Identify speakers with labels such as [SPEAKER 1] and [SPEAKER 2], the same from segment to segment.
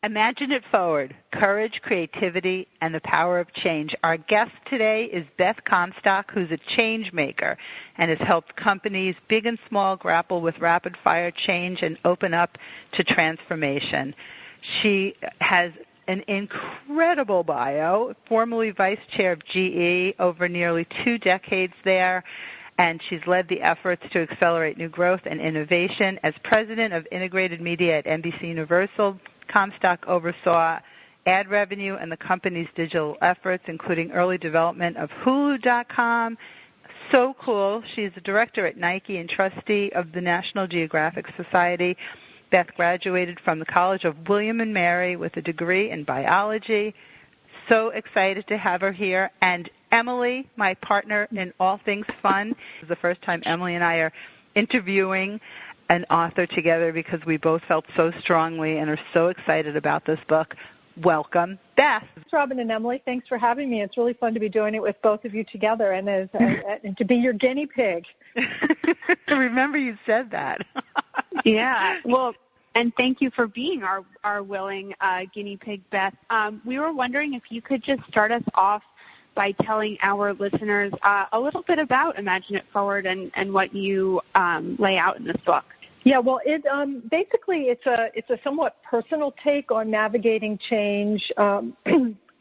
[SPEAKER 1] Imagine it forward, courage, creativity, and the power of change. Our guest today is Beth Comstock, who's a change maker and has helped companies big and small grapple with rapid-fire change and open up to transformation. She has an incredible bio, formerly vice chair of GE, over nearly 2 decades there, and she's led the efforts to accelerate new growth and innovation. As president of integrated media at NBC Universal, Comstock oversaw ad revenue and the company's digital efforts, including early development of Hulu.com. So cool. She's a director at Nike and trustee of the National Geographic Society. Beth graduated from the College of William and Mary with a degree in biology. So excited to have her here. And Emily, my partner in all things fun. This is the first time Emily and I are interviewing an author together because we both felt so strongly and are so excited about this book. Welcome, Beth.
[SPEAKER 2] Robin and Emily, thanks for having me. It's really fun to be doing it with both of you together and to be your guinea pig.
[SPEAKER 1] Remember you said that.
[SPEAKER 3] Yeah, well, and thank you for being our willing guinea pig, Beth. We were wondering if you could just start us off by telling our listeners a little bit about Imagine It Forward and what you lay out in this book.
[SPEAKER 2] Yeah, well, basically it's a somewhat personal take on navigating change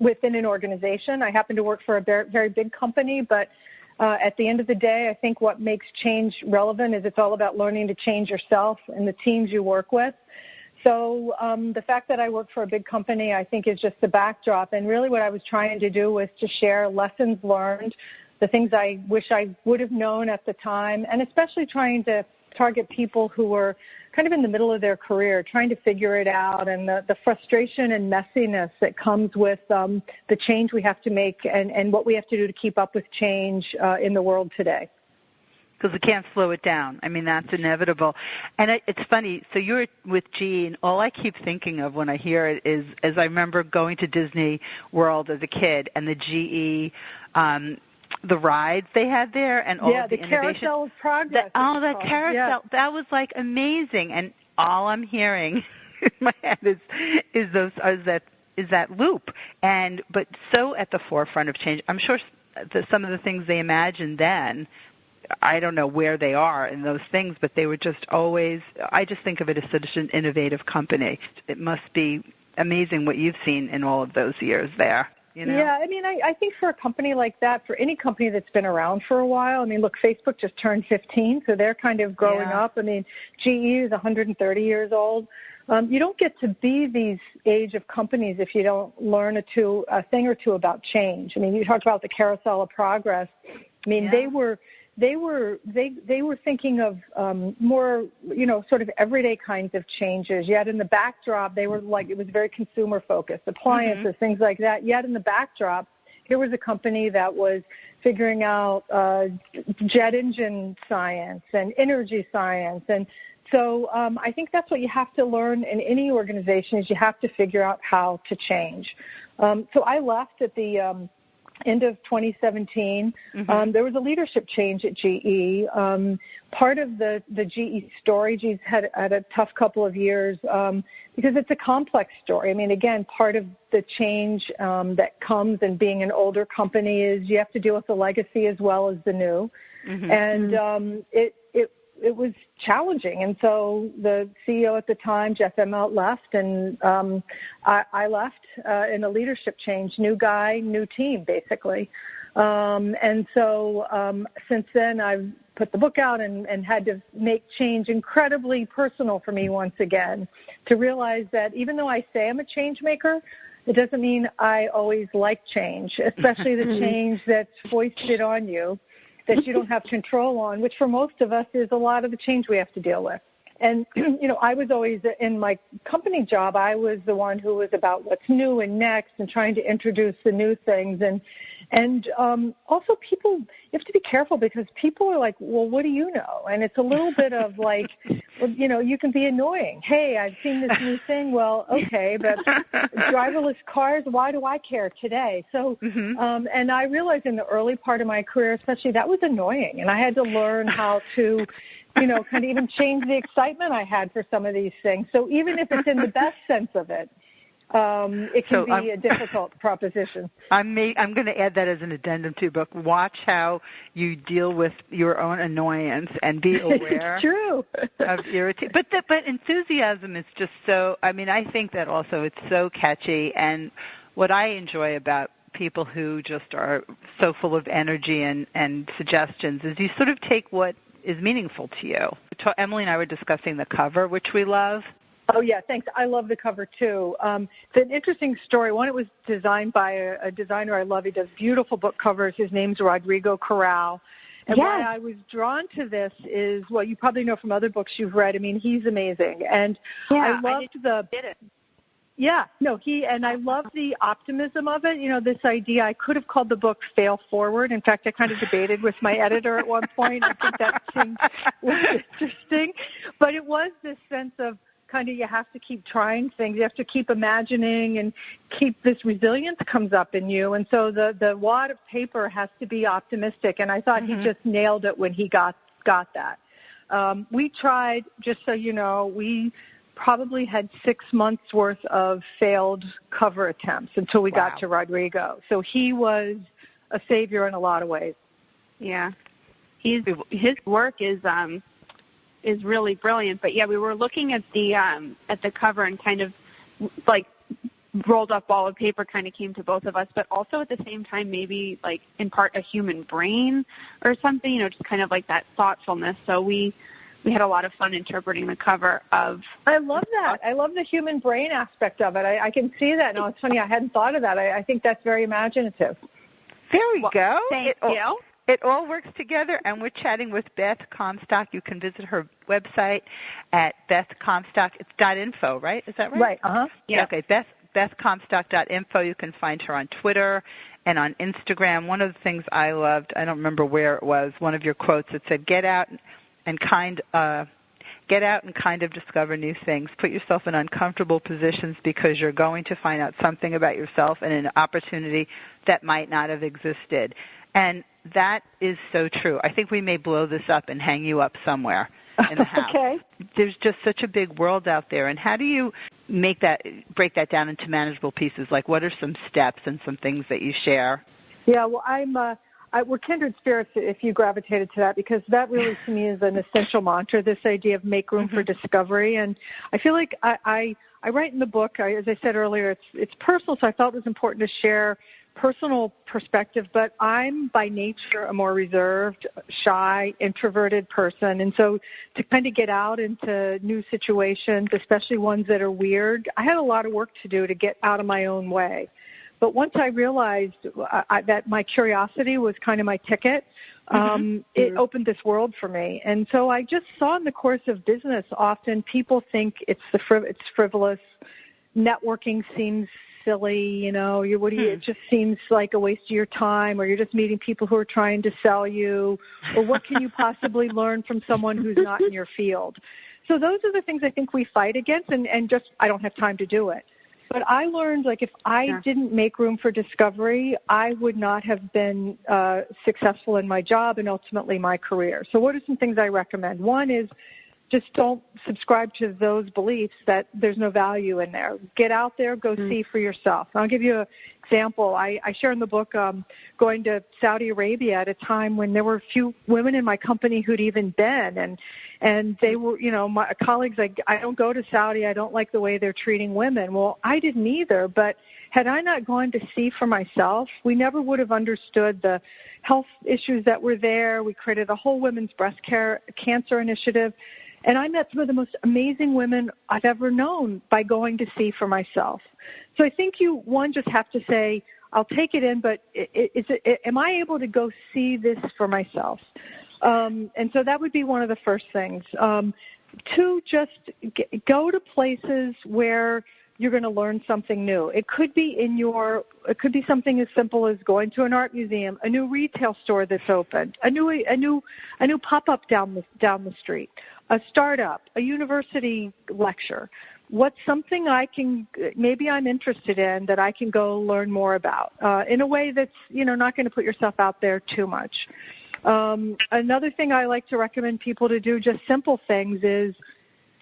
[SPEAKER 2] within an organization. I happen to work for a very, very big company, but at the end of the day, I think what makes change relevant is it's all about learning to change yourself and the teams you work with. So the fact that I work for a big company, I think, is just the backdrop. And really what I was trying to do was to share lessons learned, the things I wish I would have known at the time, and especially trying to target people who were kind of in the middle of their career, trying to figure it out, and the frustration and messiness that comes with the change we have to make and what we have to do to keep up with change in the world today.
[SPEAKER 1] Because we can't slow it down. I mean, that's inevitable. And it's funny, so you're with GE, and all I keep thinking of when I hear it is, as I remember going to Disney World as a kid, and the GE, the rides they had there, and all of the innovation.
[SPEAKER 2] Yeah, the Carousel of Progress.
[SPEAKER 1] That carousel, that was like amazing. And all I'm hearing in my head is that loop. But so at the forefront of change. I'm sure some of the things they imagined then, I don't know where they are in those things, but they were just always, I just think of it as such an innovative company. It must be amazing what you've seen in all of those years there. You know?
[SPEAKER 2] Yeah, I mean, I think for a company like that, for any company that's been around for a while, I mean, look, Facebook just turned 15, so they're kind of growing up. I mean, GE is 130 years old. You don't get to be these age of companies if you don't learn a thing or two about change. I mean, you talked about the Carousel of Progress. I mean, they were thinking of more, sort of everyday kinds of changes. Yet in the backdrop, they were like, it was very consumer focused, appliances, things like that. Yet in the backdrop, here was a company that was figuring out jet engine science and energy science. And so I think that's what you have to learn in any organization is you have to figure out how to change. So I left at the end of 2017, there was a leadership change at GE. Part of the GE story, GE's had a tough couple of years because it's a complex story. I mean, again, part of the change that comes in being an older company is you have to deal with the legacy as well as the new. And it was challenging. And so the CEO at the time, Jeff Immelt, left, and I left in a leadership change. New guy, new team, basically. And so since then, I've put the book out and had to make change incredibly personal for me once again, to realize that even though I say I'm a change maker, it doesn't mean I always like change, especially the change that's foisted on you, that you don't have control on, which for most of us is a lot of the change we have to deal with. And, I was always, in my company job, I was the one who was about what's new and next and trying to introduce the new things. And also people, you have to be careful because people are like, well, what do you know? And it's a little bit of like, well, you can be annoying. Hey, I've seen this new thing. Well, okay, but driverless cars, why do I care today? So, and I realized in the early part of my career, especially, that was annoying. And I had to learn how to kind of even change the excitement I had for some of these things. So even if it's in the best sense of it, It can be a difficult proposition.
[SPEAKER 1] I'm going to add that as an addendum to your book. Watch how you deal with your own annoyance and be aware
[SPEAKER 2] True.
[SPEAKER 1] of irritation. But enthusiasm is just so, I think that also it's so catchy. And what I enjoy about people who just are so full of energy and suggestions is you sort of take what is meaningful to you. Emily and I were discussing the cover, which we love.
[SPEAKER 2] Oh, yeah, thanks. I love the cover, too. It's an interesting story. One, it was designed by a designer I love. He does beautiful book covers. His name's Rodrigo Corral. And why I was drawn to this is, well, you probably know from other books you've read. He's amazing. And I loved I love the optimism of it. This idea, I could have called the book Fail Forward. In fact, I kind of debated with my editor at one point. I think that seemed interesting. But it was this sense of kind of you have to keep trying things. You have to keep imagining and keep this resilience comes up in you. And so the wad of paper has to be optimistic. And I thought he just nailed it when he got that. We tried, just so you know, we probably had 6 months worth of failed cover attempts until we got to Rodrigo. So he was a savior in a lot of ways.
[SPEAKER 3] Yeah. His work is really brilliant. But yeah, we were looking at the cover and kind of like rolled up ball of paper kind of came to both of us, but also at the same time maybe like in part a human brain or something, just kind of like that thoughtfulness. So we had a lot of fun interpreting the cover of.
[SPEAKER 2] I love that. I love the human brain aspect of it. I can see that. No, it's funny. I hadn't thought of that. I think that's very imaginative.
[SPEAKER 1] There we go.
[SPEAKER 3] Thank you.
[SPEAKER 1] It all works together, and we're chatting with Beth Comstock. You can visit her website at Beth Comstock. It's .info, right? Is that right?
[SPEAKER 2] Right. Uh-huh.
[SPEAKER 1] Yeah. Okay, BethComstock.info. You can find her on Twitter and on Instagram. One of the things I loved, I don't remember where it was, one of your quotes, it said, get out and kind of discover new things. Put yourself in uncomfortable positions because you're going to find out something about yourself and an opportunity that might not have existed. And that is so true. I think we may blow this up and hang you up somewhere in the house.
[SPEAKER 2] Okay.
[SPEAKER 1] There's just such a big world out there. And how do you break that down into manageable pieces? Like, what are some steps and some things that you share?
[SPEAKER 2] Yeah, well, we're kindred spirits if you gravitated to that, because that really to me is an essential mantra, this idea of make room for discovery. And I feel like I write in the book, as I said earlier, it's personal, so I felt it was important to share personal perspective, but I'm by nature a more reserved, shy, introverted person. And so to kind of get out into new situations, especially ones that are weird, I had a lot of work to do to get out of my own way. But once I realized that my curiosity was kind of my ticket, it opened this world for me. And so I just saw in the course of business, often people think it's frivolous. Networking seems silly, it just seems like a waste of your time, or you're just meeting people who are trying to sell you, or what can you possibly learn from someone who's not in your field? So those are the things I think we fight against, and just I don't have time to do it. But I learned, if I didn't make room for discovery, I would not have been successful in my job and ultimately my career. So what are some things I recommend? One is just don't subscribe to those beliefs that there's no value in there. Get out there, go see for yourself. And I'll give you an example. I share in the book going to Saudi Arabia at a time when there were a few women in my company who'd even been, and they were, my colleagues, I don't go to Saudi. I don't like the way they're treating women. Well, I didn't either, but had I not gone to see for myself, we never would have understood the health issues that were there. We created a whole women's breast cancer initiative. And I met some of the most amazing women I've ever known by going to see for myself. So I think one, just have to say, I'll take it in, but am I able to go see this for myself? And so that would be one of the first things. Two, just go to places where you're going to learn something new. It could be something as simple as going to an art museum, a new retail store that's opened, a new pop-up down the street, a startup, a university lecture. What's something maybe I'm interested in that I can go learn more about in a way that's, not going to put yourself out there too much. Another thing I like to recommend people to do, just simple things, is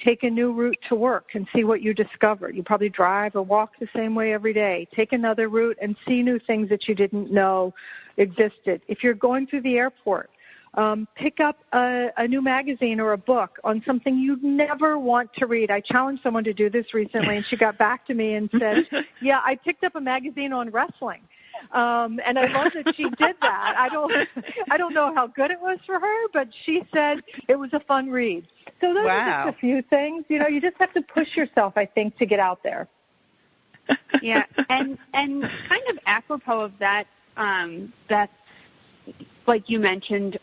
[SPEAKER 2] Take a new route to work and see what you discover. You probably drive or walk the same way every day. Take another route and see new things that you didn't know existed. If you're going through the airport, pick up a new magazine or a book on something you never want to read. I challenged someone to do this recently, and she got back to me and said, yeah, I picked up a magazine on wrestling. And I love that she did that. I don't know how good it was for her, but she said it was a fun read. So those are just a few things. You know, you just have to push yourself, I think, to get out there.
[SPEAKER 3] Yeah, and kind of apropos of that, Beth, like you mentioned,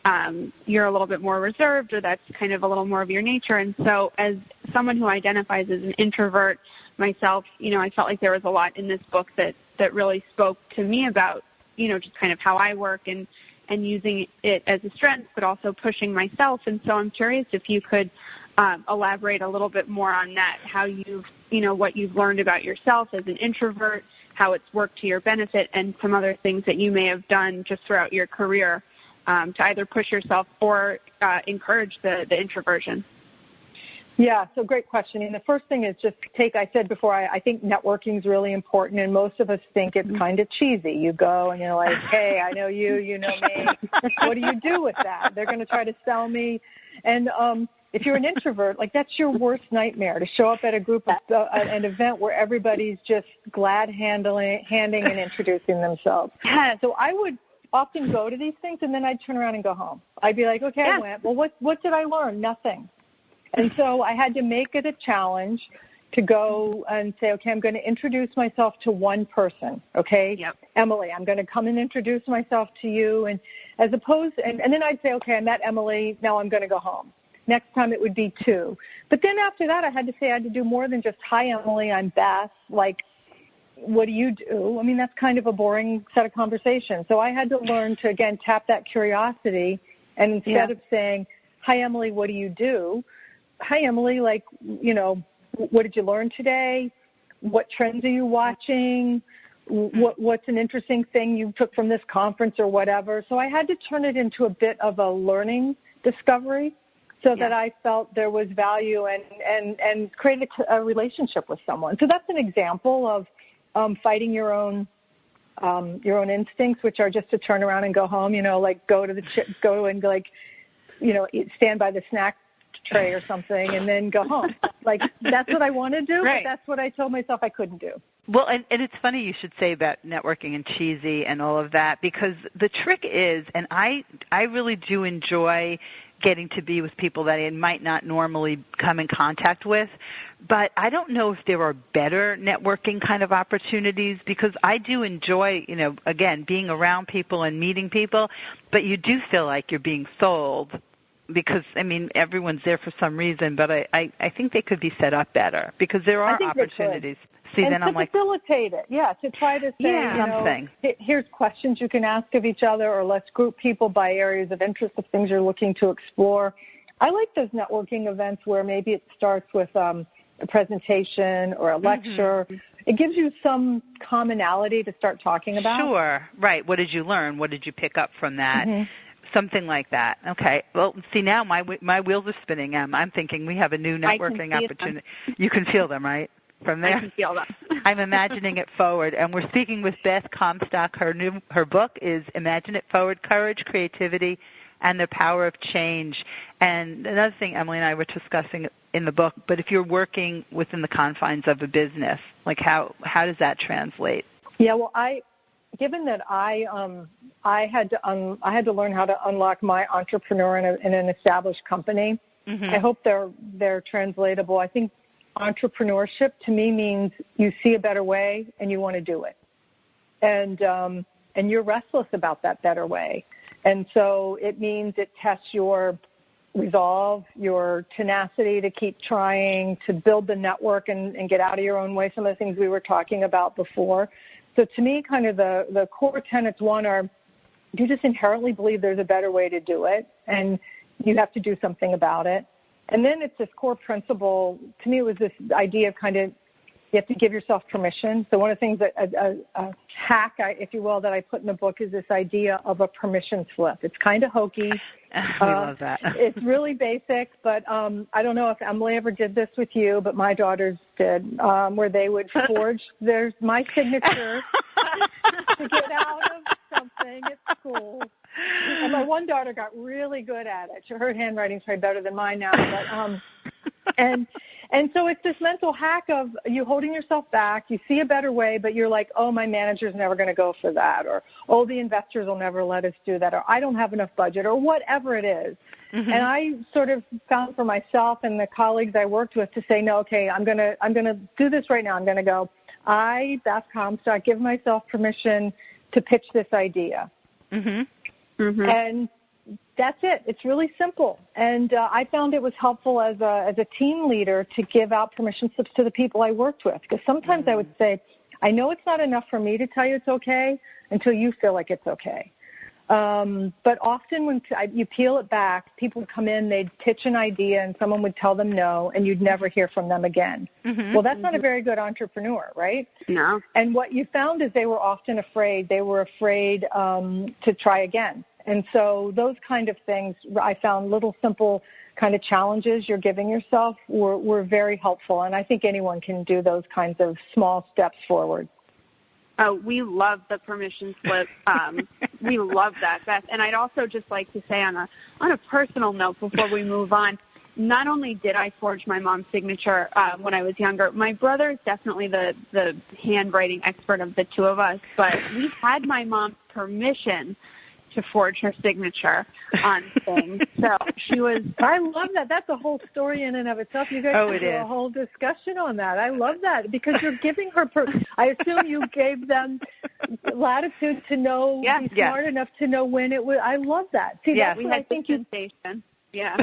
[SPEAKER 3] you're a little bit more reserved, or that's kind of a little more of your nature. And so as someone who identifies as an introvert myself, you know, I felt like there was a lot in this book that really spoke to me about, you know, just kind of how I work and using it as a strength, but also pushing myself. And so I'm curious if you could elaborate a little bit more on that, how what you've learned about yourself as an introvert, how it's worked to your benefit, and some other things that you may have done just throughout your career to either push yourself or encourage the introversion.
[SPEAKER 2] Yeah, so great question. And the first thing is just I said before, I think networking is really important, and most of us think it's kind of cheesy. You go and you're like, hey, I know you, you know me. What do you do with that? They're going to try to sell me. And if you're an introvert, like that's your worst nightmare, to show up at a group of an event where everybody's just glad handing and introducing themselves. So I would often go to these things, and then I'd turn around and go home. I'd be like, okay, I went. Well, what did I learn? Nothing. And so I had to make it a challenge to go and say, okay, I'm going to introduce myself to one person, okay?
[SPEAKER 3] Yep.
[SPEAKER 2] Emily, I'm going to come and introduce myself to you. And as opposed, and then I'd say, okay, I met Emily, now I'm going to go home. Next time it would be 2. But then after that, I had to do more than just, hi, Emily, I'm Beth. Like, what do you do? I mean, that's kind of a boring set of conversations. So I had to learn to, again, tap that curiosity. And instead of saying, hi, Emily, what do you do? Hi, Emily, like, you know, what did you learn today? What trends are you watching? What's an interesting thing you took from this conference or whatever? So I had to turn it into a bit of a learning discovery so that I felt there was value and create a relationship with someone. So that's an example of fighting your own instincts, which are just to turn around and go home, you know, like go and like, you know, stand by the snack tray or something and then go home. Like, that's what I want to do, but that's what I told myself I couldn't do.
[SPEAKER 1] Well, and it's funny you should say about networking and cheesy and all of that, because the trick is, and I really do enjoy getting to be with people that I might not normally come in contact with, but I don't know if there are better networking kind of opportunities, because I do enjoy, you know, again, being around people and meeting people, but you do feel like you're being sold. Because, I mean, everyone's there for some reason, but I think they could be set up better, because there are opportunities. See,
[SPEAKER 2] and
[SPEAKER 1] then
[SPEAKER 2] to
[SPEAKER 1] I'm like,
[SPEAKER 2] facilitate it, to try to say, you know, here's questions you can ask of each other, or let's group people by areas of interest of things you're looking to explore. I like those networking events where maybe it starts with a presentation or a lecture. It gives you some commonality to start talking about.
[SPEAKER 1] Sure, right. What did you learn? What did you pick up from that? Something like that. Okay. Well, see, now my wheels are spinning. I'm thinking we have a new networking opportunity. You can feel them, right? From there?
[SPEAKER 3] I can feel them.
[SPEAKER 1] I'm imagining it forward. And we're speaking with Beth Comstock. Her book is Imagine It Forward, Courage, Creativity, and the Power of Change. And another thing Emily and I were discussing in the book, but if you're working within the confines of a business, like how does that translate?
[SPEAKER 2] Yeah, well, given that I had to learn how to unlock my entrepreneur in an established company. I hope they're translatable. I think entrepreneurship to me means you see a better way and you want to do it, and you're restless about that better way, and so it means it tests your resolve, your tenacity to keep trying to build the network and get out of your own way. Some of the things we were talking about before. So to me, kind of the core tenets, one are, you just inherently believe there's a better way to do it, and you have to do something about it. And then it's this core principle. To me, it was this idea of kind of You have to give yourself permission. So one of the things, a hack, if you will, that I put in the book is this idea of a permission slip. It's kind of hokey.
[SPEAKER 1] We love that.
[SPEAKER 2] It's really basic, but I don't know if Emily ever did this with you, but my daughters did, where they would forge my signature to get out of something at school. And my one daughter got really good at it. Her handwriting's probably better than mine now, but and so it's this mental hack of you holding yourself back. You see a better way, but you're like, oh, my manager's never going to go for that, or, oh, the investors will never let us do that, or I don't have enough budget, or whatever it is. Mm-hmm. And I sort of found for myself and the colleagues I worked with to say, no, okay, I'm going to do this right now. I'm going to go, Beth Comstock, give myself permission to pitch this idea. Mm-hmm. Mm-hmm. And that's it. It's really simple. And I found it was helpful as a team leader to give out permission slips to the people I worked with. Because sometimes I would say, I know it's not enough for me to tell you it's okay until you feel like it's okay. But often when you peel it back, people would come in, they'd pitch an idea, and someone would tell them no, and you'd never hear from them again. Mm-hmm. Well, that's not a very good entrepreneur, right?
[SPEAKER 3] No.
[SPEAKER 2] And what you found is they were often afraid. They were afraid to try again. And so those kind of things, I found little simple kind of challenges you're giving yourself were very helpful. And I think anyone can do those kinds of small steps forward.
[SPEAKER 3] Oh, we love the permission slip. We love that, Beth. And I'd also just like to say on a personal note before we move on, not only did I forge my mom's signature when I was younger, my brother is definitely the handwriting expert of the two of us, but we had my mom's permission to forge her signature on things. So she was...
[SPEAKER 2] I love that. That's a whole story in and of itself. You guys can do a whole discussion on that. I love that because you're giving her... I assume you gave them latitude to know, be smart enough to know when it was... I love that. See, that's what I think you...
[SPEAKER 3] Yeah.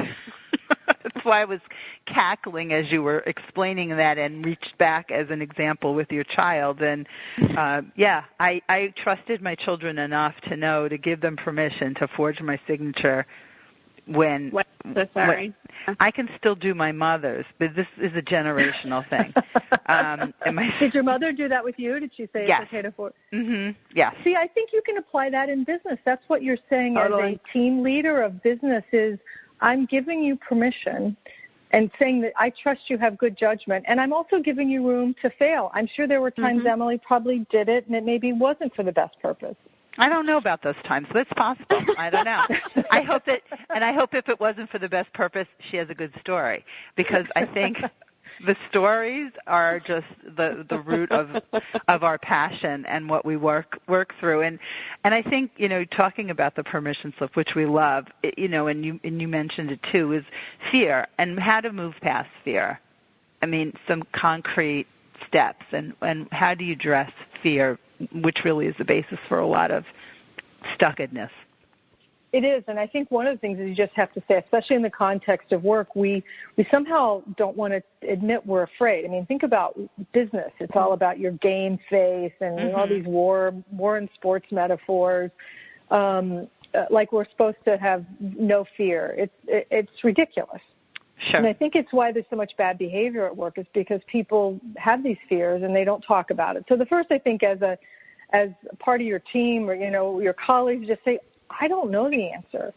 [SPEAKER 1] That's why I was cackling as you were explaining that and reached back as an example with your child. And, I trusted my children enough to know to give them permission to forge my signature when I can still do my mother's, but this is a generational thing.
[SPEAKER 2] Did your mother do that with you? Did she say it's okay to forge?
[SPEAKER 1] Mm-hmm. Yes.
[SPEAKER 2] See, I think you can apply that in business. That's what you're saying as a team leader of business is, I'm giving you permission and saying that I trust you have good judgment, and I'm also giving you room to fail. I'm sure there were times Emily probably did it, and it maybe wasn't for the best purpose.
[SPEAKER 1] I don't know about those times, but it's possible. I don't know. I hope if it wasn't for the best purpose, she has a good story, because I think the stories are just the root of our passion and what we work through. And I think, talking about the permission slip, which we love, and you mentioned it too, is fear and how to move past fear. I mean, some concrete steps and how do you address fear, which really is the basis for a lot of stuckedness.
[SPEAKER 2] It is, and I think one of the things is you just have to say, especially in the context of work, we somehow don't want to admit we're afraid. I mean, think about business. It's all about your game face and all these war and sports metaphors. Like we're supposed to have no fear. It's ridiculous.
[SPEAKER 1] Sure.
[SPEAKER 2] And I think it's why there's so much bad behavior at work is because people have these fears and they don't talk about it. So the first, I think, as part of your team or your colleagues, just say, I don't know the answer.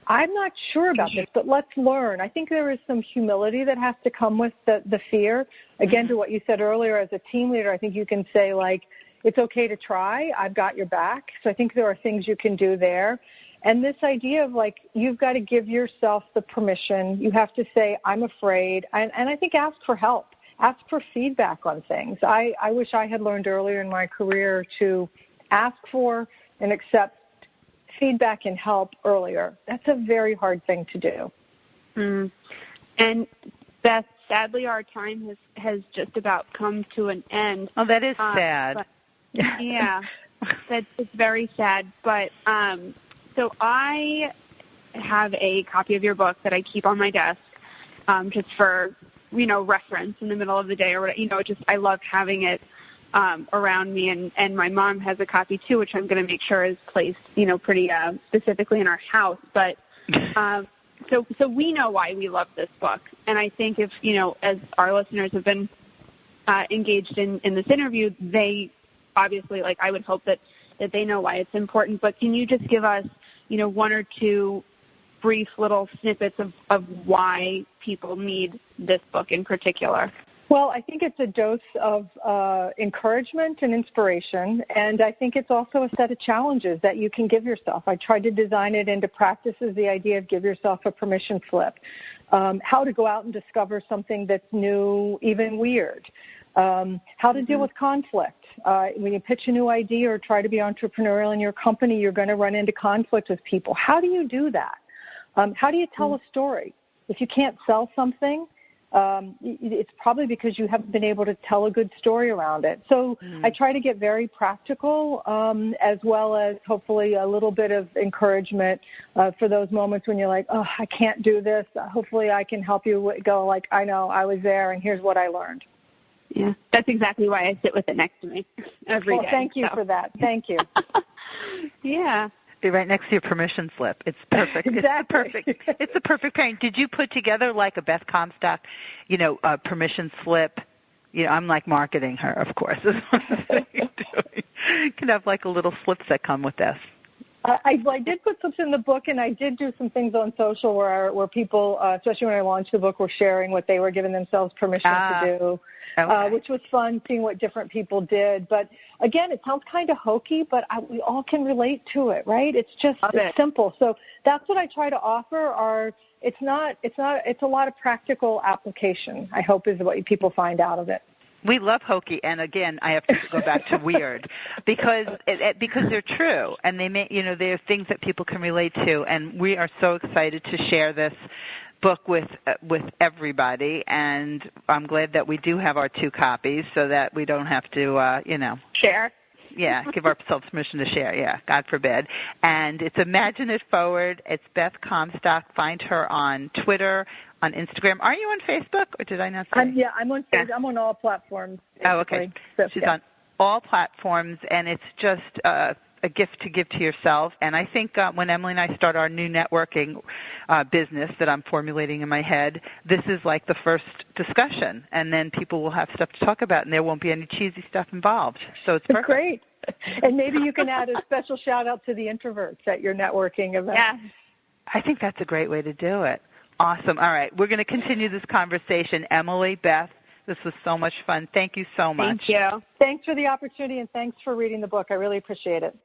[SPEAKER 2] I'm not sure about this, but let's learn. I think there is some humility that has to come with the fear. Again, to what you said earlier, as a team leader, I think you can say, like, it's okay to try. I've got your back. So I think there are things you can do there. And this idea of, like, you've got to give yourself the permission. You have to say, I'm afraid. And I think ask for help. Ask for feedback on things. I wish I had learned earlier in my career to ask for and accept feedback and help earlier. That's a very hard thing to do.
[SPEAKER 3] And Beth, sadly, our time has just about come to an end.
[SPEAKER 1] Oh, that is sad.
[SPEAKER 3] Yeah, that's very sad. But so I have a copy of your book that I keep on my desk, just for reference in the middle of the day or whatever. I love having it around me, and my mom has a copy too, which I'm going to make sure is placed, pretty specifically in our house. But so we know why we love this book, and I think if as our listeners have been engaged in this interview, they obviously, like, I would hope that they know why it's important. But can you just give us, one or two brief little snippets of why people need this book in particular?
[SPEAKER 2] Well, I think it's a dose of encouragement and inspiration, and I think it's also a set of challenges that you can give yourself. I tried to design it into practices, the idea of give yourself a permission slip, how to go out and discover something that's new, even weird, how to deal with conflict. When you pitch a new idea or try to be entrepreneurial in your company, you're going to run into conflict with people. How do you do that? How do you tell a story? If you can't sell something, it's probably because you haven't been able to tell a good story around it. So I try to get very practical, as well as hopefully a little bit of encouragement for those moments when you're like, oh, I can't do this. Hopefully I can help you go like, I know, I was there, and here's what I learned.
[SPEAKER 3] Yeah, that's exactly why I sit with it next to me every day.
[SPEAKER 2] Thank you for that. Thank you.
[SPEAKER 3] Yeah.
[SPEAKER 1] Be right next to your permission slip. It's perfect.
[SPEAKER 2] Exactly.
[SPEAKER 1] It's the perfect pairing. Did you put together like a Beth Comstock, permission slip? I'm like marketing her, of course. You can have like a little slips that come with this.
[SPEAKER 2] I did put some in the book, and I did do some things on social where people, especially when I launched the book, were sharing what they were giving themselves permission to do, which was fun, seeing what different people did. But again, it sounds kind of hokey, but we all can relate to it, right? It's just simple. So that's what I try to offer. It's a lot of practical application, I hope, is what people find out of it.
[SPEAKER 1] We love hokey, and again, I have to go back to weird because they're true, and they're things that people can relate to, and we are so excited to share this book with everybody, and I'm glad that we do have our 2 copies so that we don't have to,
[SPEAKER 3] share.
[SPEAKER 1] Yeah, give ourselves permission to share. Yeah, God forbid. And it's Imagine It Forward. It's Beth Comstock. Find her on Twitter, on Instagram. Are you on Facebook, or did I not say?
[SPEAKER 2] I'm on Facebook. I'm on all platforms.
[SPEAKER 1] Oh, okay. She's on all platforms, and it's just a gift to give to yourself. And I think when Emily and I start our new networking business that I'm formulating in my head, this is like the first discussion, and then people will have stuff to talk about, and there won't be any cheesy stuff involved. So it's perfect.
[SPEAKER 2] Great. And maybe you can add a special shout-out to the introverts at your networking event.
[SPEAKER 3] Yeah.
[SPEAKER 1] I think that's a great way to do it. Awesome. All right. We're going to continue this conversation. Emily, Beth, this was so much fun. Thank you so much.
[SPEAKER 3] Thank you.
[SPEAKER 2] Thanks for the opportunity, and thanks for reading the book. I really appreciate it.